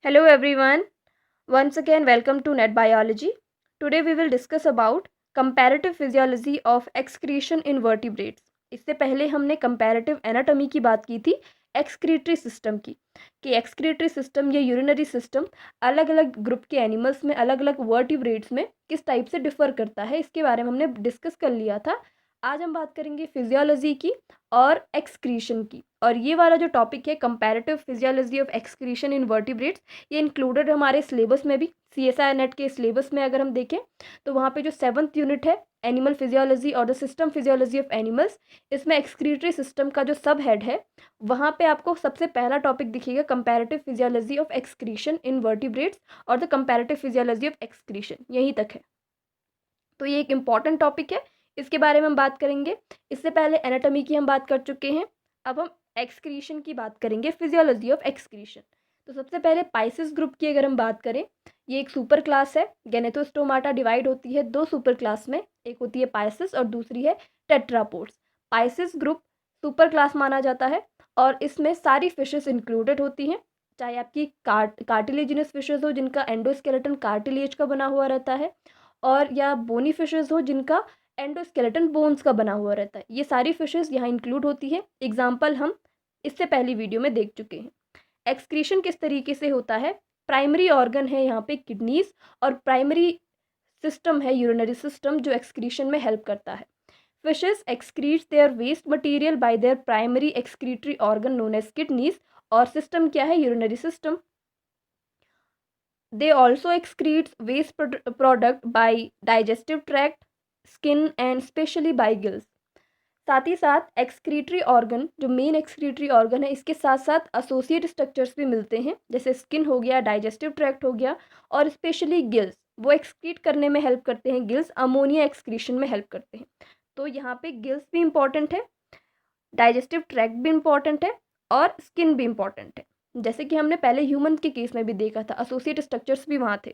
Hello everyone. Once again welcome to Net Biology. Today we will discuss about comparative physiology of excretion in vertebrates. इससे पहले हमने comparative anatomy की बात की थी excretory system की कि excretory system या urinary system अलग अलग ग्रुप के एनिमल्स में अलग अलग वर्टिब्रेट्स में किस टाइप से डिफर करता है इसके बारे में हमने डिस्कस कर लिया था। आज हम बात करेंगे फिजियोलॉजी की और एक्सक्रीशन की, और ये वाला जो टॉपिक है comparative physiology of excretion in vertebrates, ये इंक्लूडेड हमारे सिलेबस में भी। CSIR नेट के सिलेबस में अगर हम देखें तो वहाँ पे जो 7th यूनिट है एनिमल फिजियोलॉजी और the system physiology of animals, इसमें एक्सक्रीटरी सिस्टम का जो सब हेड है वहाँ पे आपको सबसे पहला टॉपिक दिखेगा comparative physiology of excretion in vertebrates और the comparative physiology of excretion, यहीं तक है। तो ये एक इम्पॉर्टेंट टॉपिक है, इसके बारे में हम बात करेंगे। इससे पहले एनाटॉमी की हम बात कर चुके हैं, अब हम एक्सक्रीशन की बात करेंगे, फिजियोलॉजी ऑफ एक्सक्रीशन। तो सबसे पहले पाइसिस ग्रुप की अगर हम बात करें, ये एक सुपर क्लास है। गैनेथोस्टोमाटा डिवाइड होती है दो सुपर क्लास में, एक होती है पाइसिस और दूसरी है tetrapods. Pisces group super class माना जाता है और इसमें सारी फिशेस इंक्लूडेड होती हैं, चाहे आपकी कार्टिलेजिनस फिशेस हो जिनका एंडोस्केलेटन कार्टिलेज का बना हुआ रहता है, और या बोनी फिशेस हो जिनका एंडोस्केलेटन बोन्स का बना हुआ रहता है। ये सारी फिशेस यहाँ इंक्लूड होती है। एग्जाम्पल हम इससे पहली वीडियो में देख चुके हैं। एक्सक्रीशन किस तरीके से होता है, प्राइमरी ऑर्गन है यहाँ पे किडनीज, और प्राइमरी सिस्टम है यूरिनरी सिस्टम जो एक्सक्रीशन में हेल्प करता है। Fishes excrete their waste material by their primary excretory organ known as kidneys, और सिस्टम क्या है, urinary system. They also excretes waste product by digestive tract, skin and specially by gills. साथ ही साथ excretory organ, जो main excretory organ है, इसके साथ साथ एसोसिएट स्ट्रक्चर्स भी मिलते हैं, जैसे स्किन हो गया, डाइजेस्टिव ट्रैक्ट हो गया, और स्पेशली गिल्स, वो एक्सक्रीट करने में हेल्प करते हैं। गिल्स अमोनिया एक्सक्रीशन में हेल्प करते हैं। तो यहाँ पे गिल्स भी इंपॉर्टेंट है, डाइजेस्टिव ट्रैक्ट भी इंपॉर्टेंट है, और स्किन भी इंपॉर्टेंट है। जैसे कि हमने पहले ह्यूमन के केस में भी देखा था, एसोसिएट स्ट्रक्चर्स भी वहाँ थे।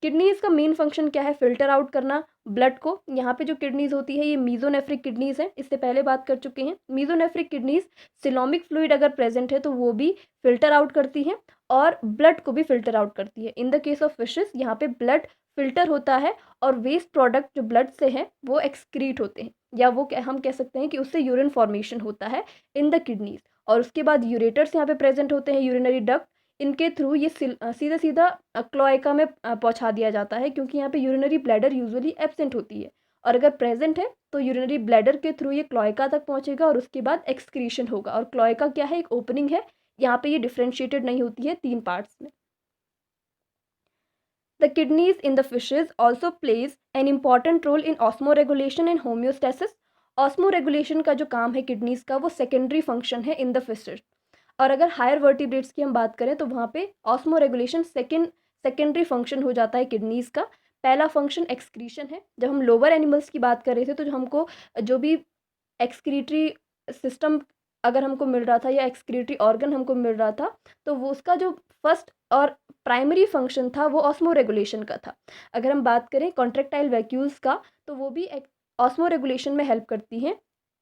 किडनीज का मेन फंक्शन क्या है, फिल्टर आउट करना ब्लड को। यहाँ पे जो किडनीज होती है ये मीजोनेफ्रिक किडनीज है, इससे पहले बात कर चुके हैं। मीजोनेफ्रिक किडनीज सिलोमिक फ्लूइड अगर प्रेजेंट है तो वो भी फिल्टर आउट करती है और ब्लड को भी फिल्टर आउट करती है। In the case of fishes यहाँ पे ब्लड फिल्टर होता है और वेस्ट प्रोडक्ट जो ब्लड से है वो एक्सक्रीट होते हैं, या वो हम कह सकते हैं कि उससे यूरिन फॉर्मेशन होता है इन द किडनीज। और उसके बाद यूरेटर्स यहाँ पे प्रेजेंट होते हैं, यूरिनरी डक्ट, इनके थ्रू ये सीधा सीधा क्लोएका में पहुंचा दिया जाता है, क्योंकि यहाँ पे यूरिनरी ब्लैडर यूजुअली एब्सेंट होती है, और अगर प्रेजेंट है तो यूरिनरी ब्लैडर के थ्रू ये क्लोएका तक पहुंचेगा और उसके बाद एक्सक्रीशन होगा। और क्लोएका क्या है, एक ओपनिंग है, यहाँ पे ये डिफ्रेंशिएटेड नहीं होती है 3 पार्ट्स में। The kidneys in the fishes also plays an important role in osmoregulation and homeostasis. Osmoregulation का जो काम है किडनीज का, वो सेकेंडरी फंक्शन है इन द फिशेस। और अगर हायर वर्टिब्रेट्स की हम बात करें तो वहाँ पे ऑस्मोरेगुलेशन सेकेंडरी फंक्शन हो जाता है किडनीज का। पहला फंक्शन एक्सक्रीशन है। जब हम लोअर एनिमल्स की बात कर रहे थे तो जो हमको जो भी एक्सक्रीटरी सिस्टम अगर हमको मिल रहा था या एक्सक्रीटरी ऑर्गन हमको मिल रहा था, तो वो उसका जो फर्स्ट और प्राइमरी फंक्शन था वो ऑस्मो रेगुलेशन का था। अगर हम बात करें कॉन्ट्रेक्टाइल वैक्यूल्स का, तो वो भी ऑस्मो रेगुलेशन में हेल्प करती हैं,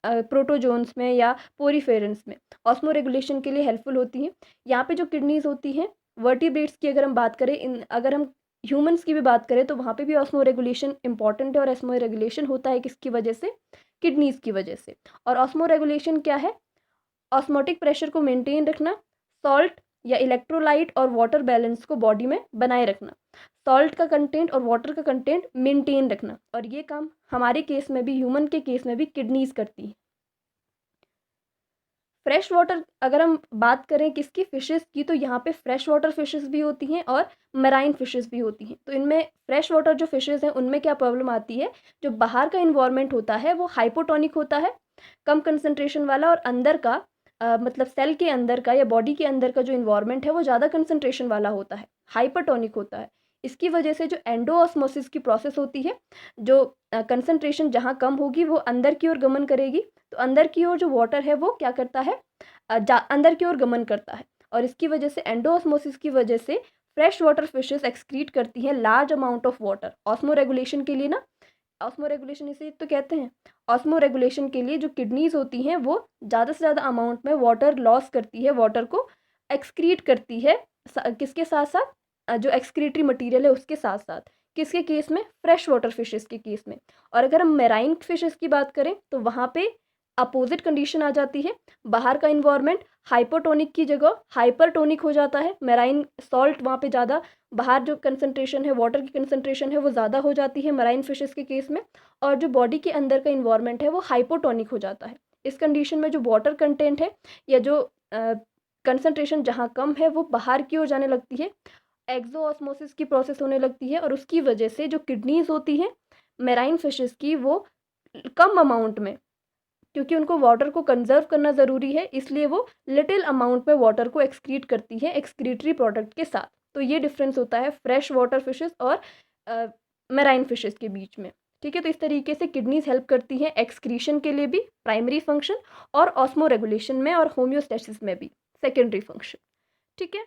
प्रोटोजोन्स में या पोरीफेरेंस में ऑस्मो रेगुलेशन के लिए हेल्पफुल होती हैं। यहाँ पे जो किडनीज होती हैं वर्टिब्रेट्स की अगर हम बात करें, अगर हम ह्यूमंस की भी बात करें तो वहाँ पे भी ऑस्मो रेगुलेशन इंपॉर्टेंट है, और ऑस्मो रेगुलेशन होता है किसकी वजह से, किडनीज की वजह से। और ऑस्मो रेगुलेशन क्या है, ऑस्मोटिक प्रेशर को मेंटेन रखना, सॉल्ट या इलेक्ट्रोलाइट और वाटर बैलेंस को बॉडी में बनाए रखना, सॉल्ट का कंटेंट और वाटर का कंटेंट मेंटेन रखना, और ये काम हमारे केस में भी, ह्यूमन के केस में भी किडनीज करती है। फ्रेश वाटर अगर हम बात करें किसकी, फिशेस की, तो यहाँ पे फ्रेश वाटर फिशेस भी होती हैं और मराइन फिशेस भी होती हैं। तो इनमें फ्रेश वाटर जो फिशेस हैं उनमें क्या प्रॉब्लम आती है, जो बाहर का इन्वायरमेंट होता है वो हाइपोटोनिक होता है, कम कंसनट्रेशन वाला, और अंदर का मतलब सेल के अंदर का या बॉडी के अंदर का जो इन्वायरमेंट है वो ज़्यादा कंसनट्रेशन वाला होता है, हाइपरटोनिक होता है। इसकी वजह से जो एंडोऑस्मोसिस की प्रोसेस होती है, जो कंसनट्रेशन जहाँ कम होगी वो अंदर की ओर गमन करेगी, तो अंदर की ओर जो वाटर है वो क्या करता है, अंदर की ओर गमन करता है, और इसकी वजह से एंडोऑस्मोसिस की वजह से फ्रेश वाटर फिशेस एक्सक्रीट करती हैं large amount of water osmo regulation के लिए ना। ऑस्मो रेगुलेशन इसे तो कहते हैं। ऑस्मो रेगुलेशन के लिए जो किडनीज होती हैं वो ज़्यादा से ज़्यादा अमाउंट में वाटर लॉस करती है, वाटर को एक्सक्रीट करती है किसके साथ साथ, जो एक्सक्रीटरी मटेरियल है उसके साथ साथ। किसके केस में? फ्रेश वाटर फिशेस के केस में। और अगर हम मेराइन फिशेस की बात करें तो वहाँ पे अपोजिट कंडीशन आ जाती है। बाहर का इन्वायरमेंट हाइपोटोनिक की जगह हाइपरटोनिक हो जाता है। मेराइन सॉल्ट वहाँ पे ज़्यादा, बाहर जो कंसनट्रेशन है, वाटर की कंसनट्रेशन है वो ज़्यादा हो जाती है मेराइन फिशेस के केस में। और जो बॉडी के अंदर का इन्वायरमेंट है वो हाइपोटोनिक हो जाता है। इस कंडीशन में जो वाटर कंटेंट है या जो कंसनट्रेशन जहाँ कम है वो बाहर की ओर जाने लगती है, एक्सो ऑस्मोसिस की प्रोसेस होने लगती है। और उसकी वजह से जो किडनीज होती हैं मेराइन फिशेस की वो कम अमाउंट में, क्योंकि उनको वाटर को कंजर्व करना ज़रूरी है, इसलिए वो लिटिल अमाउंट में वाटर को एक्सक्रीट करती है एक्सक्रीटरी प्रोडक्ट के साथ। तो ये डिफरेंस होता है फ्रेश वाटर फिशेस और मेराइन फिशेस के बीच में। ठीक है, तो इस तरीके से किडनीज हेल्प करती हैं एक्सक्रीशन के लिए भी, प्राइमरी फंक्शन, और ऑस्मो रेगुलेशन में और होम्योस्टेसिस में भी, सेकेंडरी फंक्शन। ठीक है,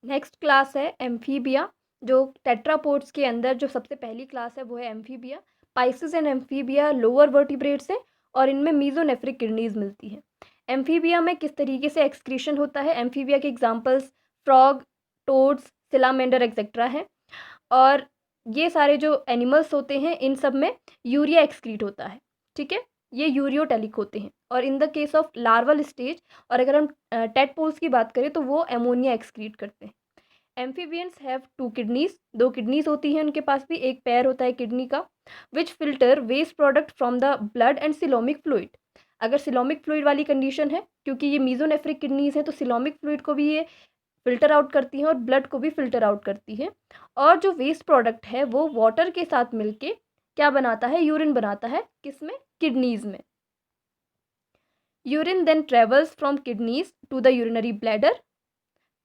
नेक्स्ट क्लास है एम्फीबिया। जो टेट्रापोड्स के अंदर जो सबसे पहली क्लास है वो है amphibia. Pisces and amphibia lower vertebrates है और इनमें मीजोनेफ्रिक किडनीज मिलती हैं। एम्फीबिया में किस तरीके से एक्सक्रीशन होता है? एम्फीबिया के एग्जांपल्स फ्रॉग, टोड्स, सिलामेंडर एक्सेट्रा हैं। और ये सारे जो एनिमल्स होते हैं इन सब में यूरिया एक्सक्रीट होता है। ठीक है, ये यूरियोटेलिक होते हैं। और in the case of larval stage, और अगर हम टेडपोल्स की बात करें तो वो एमोनिया एक्सक्रीट करते हैं। एम्फीबियंस हैव 2 किडनीज, 2 किडनीज होती हैं उनके पास भी, एक पैर होता है किडनी का, which filter waste product from the blood and coelomic fluid. अगर सिलोमिक फ्लूइड वाली कंडीशन है, क्योंकि ये मीजोनेफ्रिक किडनीज हैं, तो सिलोमिक फ्लूइड को भी ये फिल्टर आउट करती हैं और ब्लड को भी फिल्टर आउट करती है। और जो वेस्ट प्रोडक्ट है वो वाटर के साथ मिलके क्या बनाता है? यूरिन बनाता है। किसमें? किडनीज में। Urine then travels from kidneys to the urinary bladder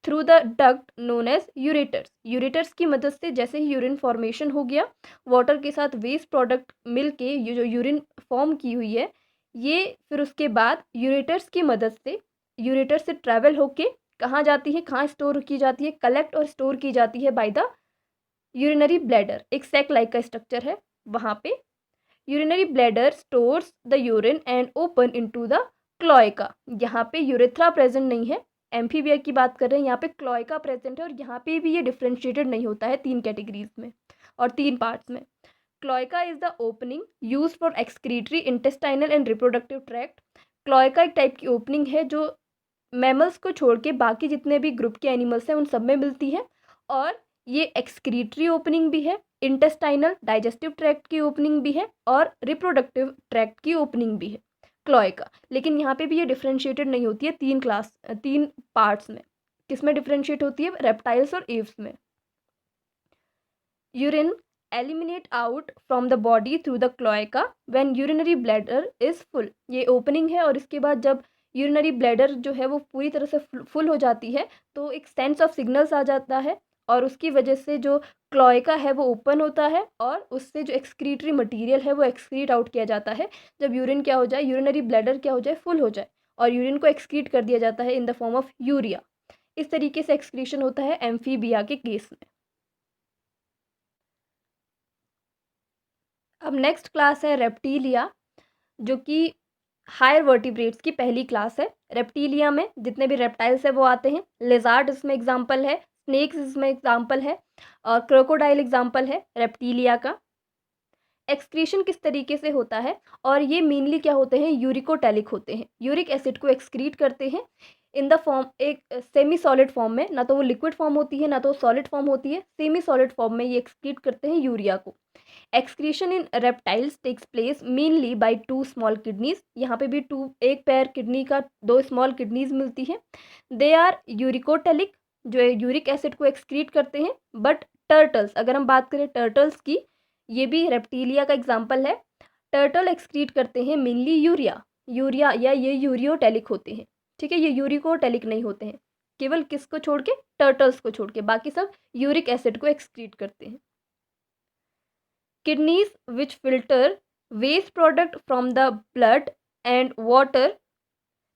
through the duct known as ureters. Ureters की मदद से जैसे ही यूरिन फॉर्मेशन हो गया, वाटर के साथ वेस्ट प्रोडक्ट मिलके ये जो यूरिन फॉर्म की हुई है, ये फिर उसके बाद यूरेटर्स की मदद से, यूरेटर से ट्रैवल होके कहाँ जाती है, कहाँ स्टोर की जाती है? कलेक्ट और स्टोर की जाती है बाय द यूरिनरी ब्लैडर। एक सैक लाइक का स्ट्रक्चर है वहाँ पे। Urinary bladder stores the urine and open into the cloaca. यहाँ पे यूरेथ्रा प्रेजेंट नहीं है, एम्फीबिया की बात कर रहे हैं, यहाँ पे क्लोएका प्रेजेंट है। और यहाँ पे भी ये डिफ्रेंशिएटेड नहीं होता है 3 कैटेगरीज में और 3 पार्ट्स में। Cloaca is the opening use for excretory, intestinal and reproductive tract. Cloaca एक टाइप की ओपनिंग है जो मैमल्स को छोड़ के बाकी जितने भी ग्रुप के एनिमल्स हैं उन सब में मिलती है। और ये एक्सक्रीटरी ओपनिंग भी है, इंटेस्टाइनल डाइजेस्टिव ट्रैक्ट की ओपनिंग भी है, और रिप्रोडक्टिव ट्रैक्ट की ओपनिंग भी है क्लोएका। लेकिन यहाँ पे भी ये डिफ्रेंशिएटेड नहीं होती है 3 पार्ट्स में। किस में डिफ्रेंशिएट होती है? रेप्टाइल्स और एव्स में। Urine eliminate out from the body through the cloaca when urinary bladder is full. ये ओपनिंग है और इसके बाद जब यूरिनरी ब्लैडर जो है वो पूरी तरह से फुल हो जाती है तो एक सेंस ऑफ सिग्नल्स आ जाता है, और उसकी वजह से जो क्लोएका है वो ओपन होता है और उससे जो एक्सक्रीटरी मटेरियल है वो एक्सक्रीट आउट किया जाता है। जब यूरिन क्या हो जाए, यूरिनरी ब्लैडर क्या हो जाए, फुल हो जाए, और यूरिन को एक्सक्रीट कर दिया जाता है in the form of urea. इस तरीके से एक्सक्रीशन होता है एम्फीबिया के केस में। अब नेक्स्ट क्लास है रेप्टीलिया, जो कि हायर वर्टिब्रेट्स की पहली क्लास है। रेप्टीलिया में जितने भी रेप्टाइल्स है वो आते हैं। लेजार्ड इसमें एग्जाम्पल है, स्नेक्स इसमें एग्जाम्पल है, और क्रोकोडाइल एग्जाम्पल है रेप्टीलिया का। एक्सक्रीशन किस तरीके से होता है? और ये मेनली क्या होते हैं? यूरिकोटेलिक होते हैं, यूरिक एसिड को एक्सक्रीट करते हैं इन द फॉर्म, एक सेमी सॉलिड फॉर्म में। ना तो वो लिक्विड फॉर्म होती है ना तो सॉलिड फॉर्म होती है, सेमी सॉलिड फॉर्म में ये एक्सक्रीट करते हैं यूरिया को। Excretion in reptiles takes place mainly by 2 small kidneys. यहाँ पे भी एक पैर किडनी का 2 स्मॉल किडनीज मिलती हैं। दे आर यूरिकोटेलिक, जो यूरिक एसिड को एक्सक्रीट करते हैं। बट टर्टल्स, अगर हम बात करें टर्टल्स की, ये भी रेप्टीलिया का एग्जाम्पल है। टर्टल एक्सक्रीट करते हैं मेनली यूरिया, या ये यूरियोटेलिक होते हैं। ठीक है, ये यूरिकोटेलिक नहीं होते हैं, केवल किसको छोड़ के? टर्टल्स को छोड़ के, बाकी सब यूरिक एसिड को एक्सक्रीट करते हैं। Kidneys which filter waste product from the blood and water.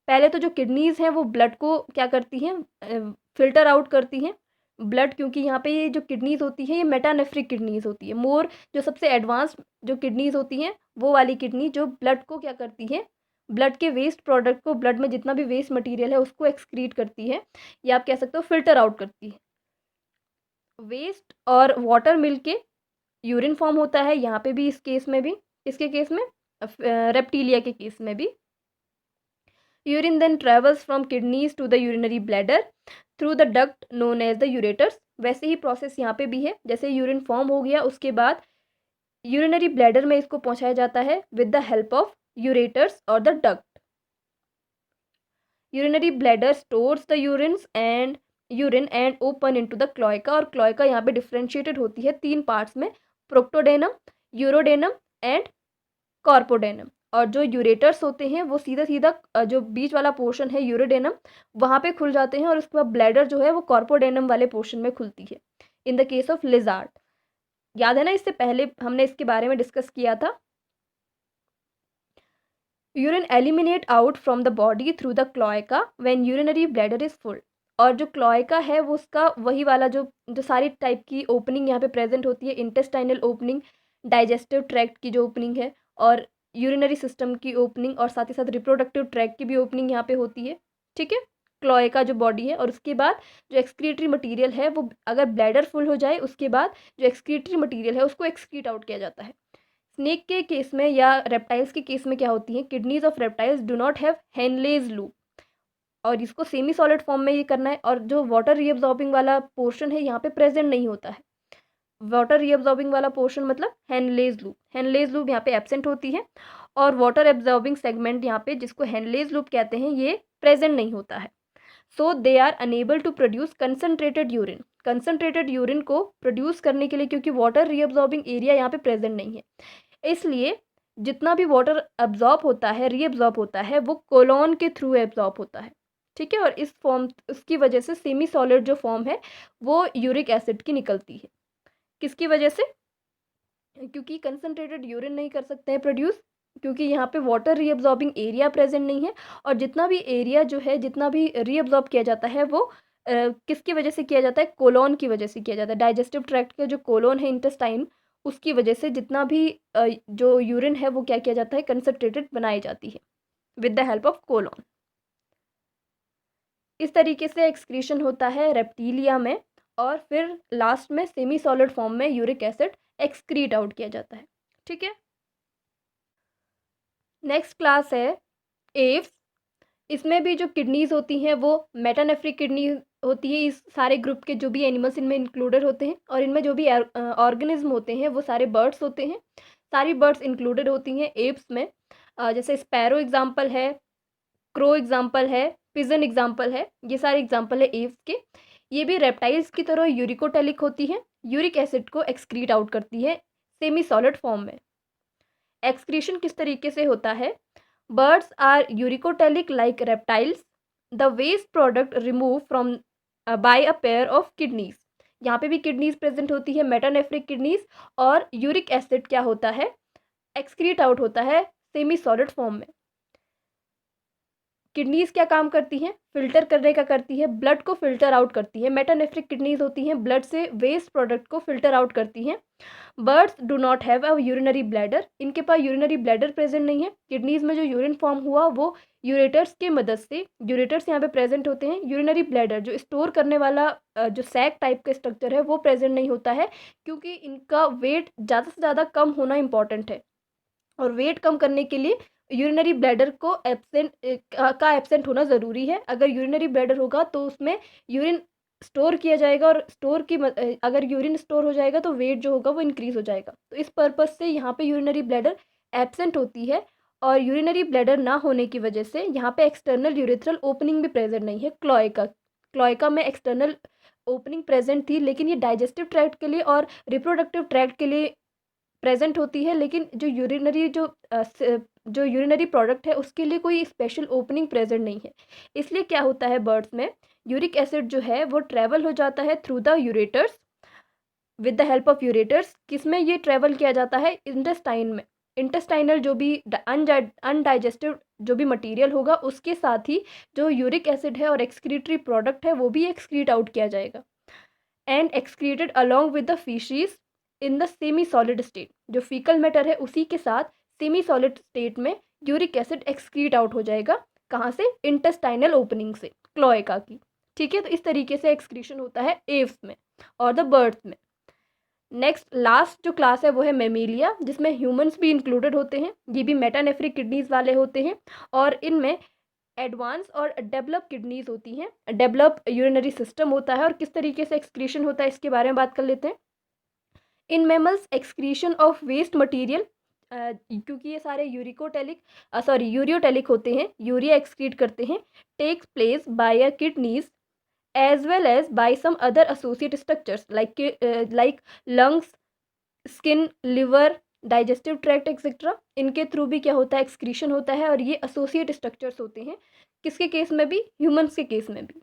पहले तो जो किडनीज हैं वो ब्लड को क्या करती हैं? फिल्टर आउट करती हैं ब्लड, क्योंकि यहाँ पे ये जो किडनीज होती है ये मेटानेफ्रिक किडनीज होती है। मोर जो सबसे एडवांस जो किडनीज होती हैं वो वाली किडनी जो ब्लड को क्या करती हैं? ब्लड के वेस्ट प्रोडक्ट को, ब्लड में जितना भी वेस्ट मटेरियल है उसको एक्सक्रीट करती है, या आप कह सकते हो फिल्टर आउट करती है। वेस्ट और वाटर मिलके यूरिन फॉर्म होता है, यहाँ पे भी, इस केस में भी, इसके केस में, रेप्टीलिया के केस में भी। Urine then travels from kidneys to the urinary bladder through the duct known as the ureters. वैसे ही प्रोसेस यहाँ पे भी है, जैसे यूरिन फॉर्म हो गया उसके बाद यूरिनरी ब्लैडर में इसको पहुंचाया जाता है with the help of ureters और the duct. Urinary bladder stores the urine and open into the cloaca, और क्लोएका यहाँ पे डिफ्रेंशिएटेड होती है 3 पार्ट्स में, प्रोक्टोडेनम, यूरोडेनम एंड कॉर्पोडेनम। और जो यूरेटर्स होते हैं वो सीधा सीधा जो बीच वाला पोर्शन है यूरोडेनम, वहाँ पे खुल जाते हैं, और उसके बाद ब्लैडर जो है वो कॉर्पोडेनम वाले पोर्शन में खुलती है in the case of lizard. याद है ना, इससे पहले हमने इसके बारे में डिस्कस किया था। Urine eliminate out from the body through the cloaca when urinary bladder is full. और जो क्लोएका है वो उसका वही वाला जो जो सारी टाइप की ओपनिंग यहाँ पे प्रेजेंट होती है, इंटेस्टाइनल ओपनिंग, डाइजेस्टिव ट्रैक्ट की जो ओपनिंग है, और यूरिनरी सिस्टम की ओपनिंग, और साथ ही साथ रिप्रोडक्टिव ट्रैक्ट की भी ओपनिंग यहाँ पे होती है। ठीक है, क्लोएका जो बॉडी है, और उसके बाद जो एक्सक्रीटरी मटीरियल है वो अगर ब्लैडर फुल हो जाए उसके बाद जो एक्सक्रीटरी मटीरियल है उसको एक्सक्रीट आउट किया जाता है। स्नेक के केस में या रेप्टाइल्स के केस में क्या होती है, kidneys of reptiles do not have Henle's loop, और इसको सेमी सॉलिड फॉर्म में ये करना है, और जो वाटर रीअब्जॉर्बिंग वाला पोर्शन है यहाँ पे प्रेजेंट नहीं होता है। वाटर रीअब्जॉर्बिंग वाला पोर्शन मतलब हेनलेज लूप यहाँ पे एब्सेंट होती है, और वाटर एब्जॉर्बिंग सेगमेंट यहाँ पे जिसको हेनलेज लूप कहते हैं ये प्रेजेंट नहीं होता है। So they are unable to produce concentrated urine. Concentrated urine को प्रोड्यूस करने के लिए, क्योंकि वाटर रीअब्जॉर्बिंग एरिया यहाँ पे प्रेजेंट नहीं है, इसलिए जितना भी वाटर अब्जॉर्ब होता है, रीअब्जॉर्ब होता है, वो कोलोन के थ्रू एब्जॉर्ब होता है। ठीक है, और इस फॉर्म, उसकी वजह से सेमी सॉलिड जो फॉर्म है वो यूरिक एसिड की निकलती है। किसकी वजह से? क्योंकि कंसनट्रेटेड यूरिन नहीं कर सकते हैं प्रोड्यूस, क्योंकि यहाँ पे वाटर रीअब्जॉर्बिंग एरिया प्रेजेंट नहीं है, और जितना भी एरिया जो है, जितना भी रीअब्जॉर्ब किया जाता है वो किसकी वजह से किया जाता है? कोलोन की वजह से किया जाता है। डाइजेस्टिव ट्रैक्ट का जो कोलोन है, इंटेस्टाइन, उसकी वजह से जितना भी जो यूरिन है वो क्या किया जाता है? कंसनट्रेटेड बनाई जाती है with the help of colon. इस तरीके से एक्सक्रीशन होता है रेप्टीलिया में, और फिर लास्ट में सेमी सॉलिड फॉर्म में यूरिक एसिड एक्सक्रीट आउट किया जाता है। ठीक है, नेक्स्ट क्लास है एव्स। इसमें भी जो किडनीज होती हैं वो मेटानेफ्रिक किडनी होती है। इस सारे ग्रुप के जो भी एनिमल्स इनमें इंक्लूडेड होते हैं, और इनमें जो भी ऑर्गेनिज्म होते हैं वो सारे बर्ड्स होते हैं। सारी बर्ड्स इंक्लूडेड होती हैं एव्स में। जैसे स्पैरो एग्जाम्पल है, क्रो एग्जाम्पल है, पिजन एग्जाम्पल है, ये सारे एग्जाम्पल है एव्स के। ये भी रेप्टाइल्स की तरह यूरिकोटेलिक होती है, यूरिक एसिड को एक्सक्रीट आउट करती है सेमी सॉलिड फॉर्म में। एक्सक्रीशन किस तरीके से होता है? Birds are uricotelic like reptiles. The waste product remove from by a pair of kidneys. यहाँ पे भी किडनीज प्रेजेंट होती है, मेटानेफ्रिक किडनीज, और यूरिक एसिड क्या होता है? एक्सक्रीट आउट होता है सेमी सॉलिड फॉर्म में। किडनीज क्या काम करती हैं? फिल्टर करने का करती है, ब्लड को फिल्टर आउट करती है। मेटानेफ्रिक किडनीज होती हैं, ब्लड से वेस्ट प्रोडक्ट को फिल्टर आउट करती हैं। Birds do not have a urinary bladder. इनके पास यूरिनरी ब्लैडर प्रेजेंट नहीं है। किडनीज में जो यूरिन फॉर्म हुआ वो यूरेटर्स की मदद से, यूरेटर्स यहाँ पे प्रेजेंट होते हैं। यूरिनरी ब्लैडर जो स्टोर करने वाला जो सैक टाइप का स्ट्रक्चर है वो प्रेजेंट नहीं होता है, क्योंकि इनका वेट ज़्यादा से ज़्यादा कम होना इंपॉर्टेंट है, और वेट कम करने के लिए यूरिनरी ब्लैडर को एब्सेंट होना ज़रूरी है। अगर यूरिनरी ब्लैडर होगा तो उसमें यूरिन स्टोर किया जाएगा, और अगर यूरिन स्टोर हो जाएगा तो वेट जो होगा वो इंक्रीज़ हो जाएगा। तो इस पर्पज़ से यहाँ पे यूरिनरी ब्लैडर एब्सेंट होती है, और यूरिनरी ब्लैडर ना होने की वजह से यहाँ पे एक्सटर्नल यूरेथ्रल ओपनिंग भी प्रेजेंट नहीं है। क्लोएका में एक्सटर्नल ओपनिंग प्रेजेंट थी, लेकिन ये डाइजेस्टिव ट्रैक्ट के लिए और रिप्रोडक्टिव ट्रैक्ट के लिए प्रेजेंट होती है, लेकिन जो यूरिनरी प्रोडक्ट है उसके लिए कोई स्पेशल ओपनिंग प्रेजेंट नहीं है। इसलिए क्या होता है, बर्ड्स में यूरिक एसिड जो है वो ट्रेवल हो जाता है through the ureters with the help of ureters. किसमें ये ट्रेवल किया जाता है? इंटेस्टाइन में। इंटेस्टाइनल जो भी अनडाइजेस्टिव जो भी मटेरियल होगा उसके साथ ही जो यूरिक एसिड है और एक्सक्रीटरी प्रोडक्ट है वो भी एक्सक्रीट आउट किया जाएगा, and excreted along with the faeces in the semi solid state. जो फीकल मैटर है उसी के साथ सेमी सॉलिड स्टेट में यूरिक एसिड एक्सक्रीट आउट हो जाएगा। कहाँ से? इंटेस्टाइनल ओपनिंग से, क्लोएका की। ठीक है, तो इस तरीके से एक्सक्रीशन होता है एव्स में और द बर्ड्स में। नेक्स्ट लास्ट जो क्लास है वो है मेमिलिया, जिसमें ह्यूमंस भी इंक्लूडेड होते हैं। ये भी मेटानेफ्रिक किडनीज वाले होते हैं और इनमें एडवांस और डेवलप किडनीज होती हैं, डेवलप यूरिनरी सिस्टम होता है। और किस तरीके से एक्सक्रीशन होता है इसके बारे में बात कर लेते हैं। In mammals excretion of waste material, क्योंकि ये सारे यूरियोटेलिक होते हैं, यूरिया एक्सक्रीट करते हैं, takes place by a kidneys as well as by some other associate structures like lungs, skin, liver, digestive tract etc. इनके थ्रू भी क्या होता है? एक्सक्रीशन होता है। और ये एसोसिएट स्ट्रक्चर्स होते हैं, किसके केस में भी? ह्यूमंस के केस में भी।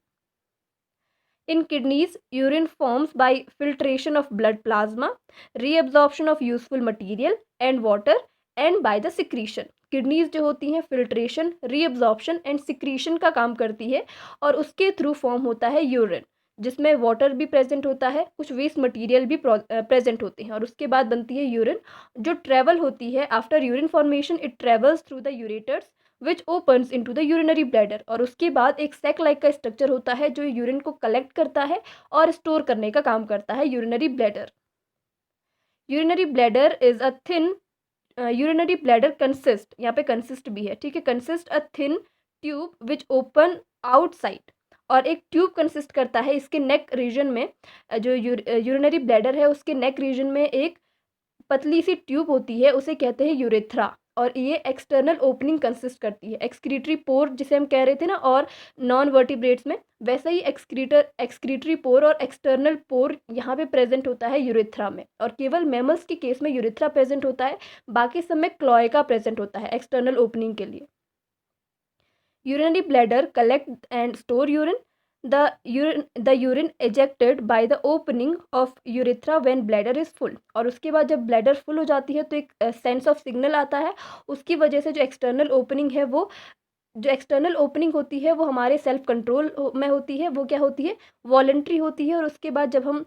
In kidneys, urine forms by filtration of blood plasma, reabsorption of useful material and water and by the secretion. Kidneys जो होती हैं फिल्ट्रेशन, रीअब्जॉर्प्शन एंड सिक्रीशन का काम करती है और उसके थ्रू फॉर्म होता है यूरिन, जिसमें वाटर भी प्रेजेंट होता है, कुछ वेस्ट मटेरियल भी प्रेजेंट होते हैं और उसके बाद बनती है यूरिन, जो ट्रेवल होती है after urine formation. It travels through the ureters which opens into the urinary bladder. और उसके बाद एक सैक लाइक का स्ट्रक्चर होता है जो यूरिन को कलेक्ट करता है और स्टोर करने का काम करता है, urinary bladder. Urinary bladder is a thin urinary bladder consist, यहाँ पे कंसिस्ट भी है, ठीक है, consist a thin tube which open outside. और एक ट्यूब कंसिस्ट करता है इसके नेक रीजन में, जो यूरिनरी ब्लैडर है उसके नेक रीजन में एक पतली सी ट्यूब होती है, उसे कहते हैं यूरेथ्रा। और ये एक्सटर्नल ओपनिंग कंसिस्ट करती है, एक्सक्रीटरी पोर जिसे हम कह रहे थे ना, और नॉन वर्टिब्रेट्स में वैसे ही एक्सक्रीटरी पोर और एक्सटर्नल पोर यहाँ पे प्रेजेंट होता है यूरेथ्रा में। और केवल मैमल्स के केस में यूरेथ्रा प्रेजेंट होता है, बाकी सब में क्लोएका प्रेजेंट होता है एक्सटर्नल ओपनिंग के लिए। Urinary bladder collect and store urine. the urine ejected by the opening of urethra when bladder is full। और उसके बाद जब ब्लैडर फुल हो जाती है तो एक सेंस ऑफ सिग्नल आता है, उसकी वजह से जो एक्सटर्नल ओपनिंग है वो, जो एक्सटर्नल ओपनिंग होती है वो हमारे सेल्फ कंट्रोल में होती है, वो क्या होती है? वॉलेंट्री होती है। और उसके बाद जब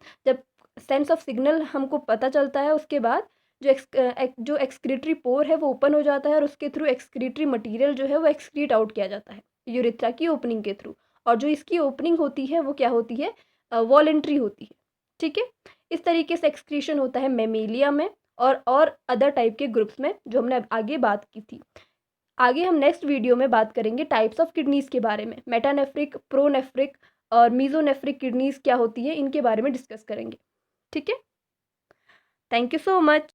सेंस ऑफ सिग्नल हमको पता चलता है, उसके बाद जो एक्सक्रीटरी पोर है वो ओपन हो जाता है और उसके थ्रू एक्सक्रीटरी मटेरियल जो है वो एक्सक्रीट आउट किया जाता है यूरेथ्रा की ओपनिंग के थ्रू। और जो इसकी ओपनिंग होती है वो क्या होती है? वॉलेंट्री होती है। ठीक है, इस तरीके से एक्सक्रीशन होता है मेमेलिया में और अदर टाइप के ग्रुप्स में, जो हमने आगे बात की थी। आगे हम नेक्स्ट वीडियो में बात करेंगे टाइप्स ऑफ किडनीज के बारे में, मेटानेफ्रिक, प्रोनेफ्रिक और मीजोनेफ्रिक किडनीज क्या होती है, इनके बारे में डिस्कस करेंगे। ठीक है, थैंक यू सो मच।